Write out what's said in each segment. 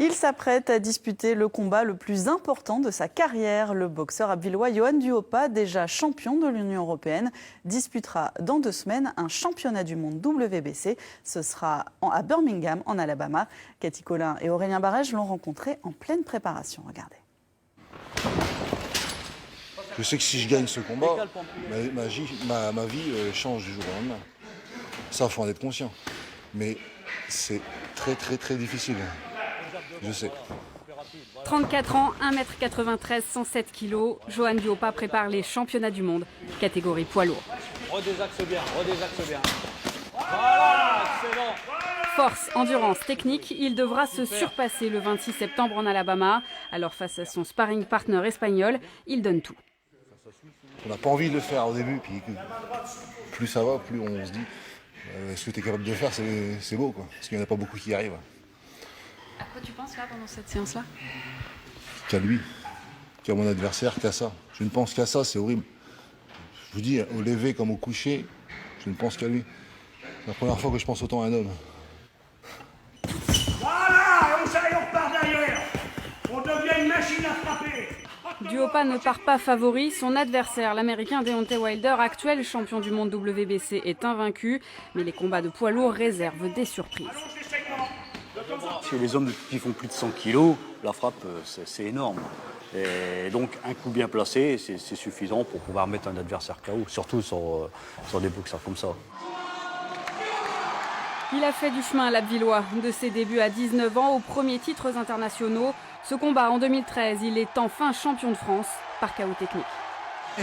Il s'apprête à disputer le combat le plus important de sa carrière. Le boxeur abbvillois Yohann Duhaupas, déjà champion de l'Union européenne, disputera dans 2 semaines un championnat du monde WBC. Ce sera à Birmingham, en Alabama. Cathy Collin et Aurélien Barège l'ont rencontré en pleine préparation. Regardez. Je sais que si je gagne ce combat, ma vie change du jour au lendemain. Ça, il faut en être conscient. Mais c'est très difficile. Je sais. 34 ans, 1m93, 107 kg. Yohann Duhaupas prépare les championnats du monde, catégorie poids lourd. Redésaxe bien. Voilà, excellent. Force, endurance, technique, il devra se surpasser le 26 septembre en Alabama. Alors face à son sparring partner espagnol, il donne tout. On n'a pas envie de le faire au début, puis plus ça va, plus on se dit ce que tu es capable de faire, c'est beau, quoi. Parce qu'il n'y en a pas beaucoup qui y arrivent. À quoi tu penses là pendant cette séance-là? Qu'à lui, qu'à mon adversaire, qu'à ça. Je ne pense qu'à ça, c'est horrible. Je vous dis, au lever comme au coucher, je ne pense qu'à lui. C'est la première fois que je pense autant à un homme. Voilà, on repart derrière. On devient une machine à frapper. Duhaupas ne part pas favori. Son adversaire, l'Américain Deontay Wilder, actuel champion du monde WBC, est invaincu. Mais les combats de poids lourds réservent des surprises. Chez les hommes qui font plus de 100 kg, la frappe, c'est énorme. Et donc, un coup bien placé, c'est suffisant pour pouvoir mettre un adversaire KO, surtout sur des boxeurs comme ça. Il a fait du chemin, l'Abbvillois, de ses débuts à 19 ans aux premiers titres internationaux. Ce combat en 2013, il est enfin champion de France par KO technique.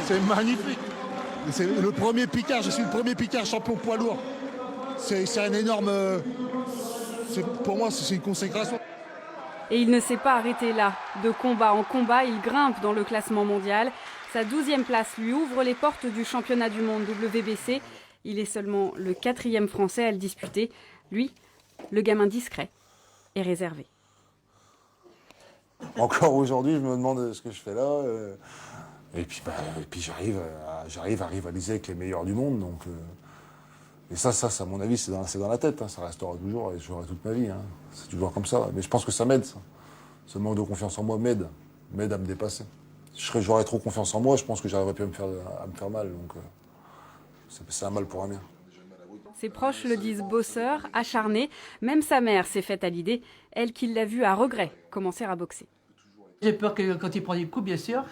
C'est magnifique. C'est le premier Picard, je suis le premier Picard champion poids lourd. C'est un énorme... Pour moi, c'est une consécration. Et il ne s'est pas arrêté là. De combat en combat, il grimpe dans le classement mondial. Sa 12e place lui ouvre les portes du championnat du monde WBC. Il est seulement le 4e Français à le disputer. Lui, le gamin discret et réservé. Encore aujourd'hui, je me demande ce que je fais là. Et puis j'arrive à rivaliser avec les meilleurs du monde. Donc, et ça, à mon avis, c'est dans la tête. Hein. Ça restera toujours et je jouerai toute ma vie. Hein. C'est toujours comme ça. Mais je pense que ça m'aide. Ça. Ce manque de confiance en moi m'aide à me dépasser. Si j'aurais trop confiance en moi, je pense que j'arriverais plus à me faire mal. Donc c'est un mal pour un bien. Ses proches le disent bosseur, acharné. Même sa mère s'est faite à l'idée, elle qui l'a vu à regret commencer à boxer. J'ai peur que quand il prend des coups, bien sûr.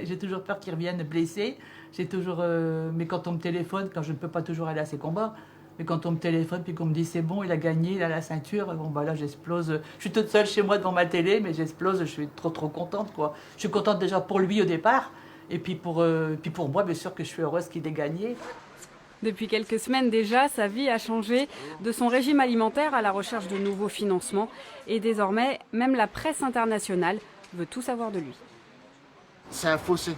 J'ai toujours peur qu'il revienne blessé. Mais quand on me téléphone, quand je ne peux pas toujours aller à ses combats, mais quand on me téléphone puis qu'on me dit c'est bon, il a gagné, il a la ceinture, bon bah là j'explose. Je suis toute seule chez moi devant ma télé, mais j'explose, je suis trop contente, quoi. Je suis contente déjà pour lui au départ, et puis pour moi, bien sûr que je suis heureuse qu'il ait gagné. Depuis quelques semaines déjà, sa vie a changé, de son régime alimentaire à la recherche de nouveaux financements. Et désormais, même la presse internationale veut tout savoir de lui. C'est un fossé.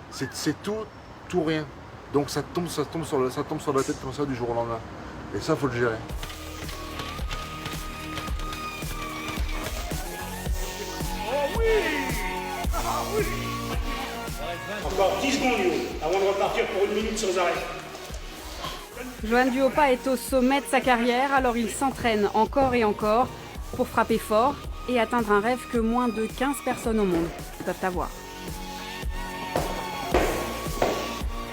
C'est tout rien. Donc ça tombe sur la tête comme ça du jour au lendemain. Et ça, faut le gérer. Oh oui. Ah oui. Encore 10 secondes, Yo, avant de repartir pour 1 minute sans arrêt. Yohann Duhaupas est au sommet de sa carrière, alors il s'entraîne encore et encore pour frapper fort et atteindre un rêve que moins de 15 personnes au monde peuvent avoir.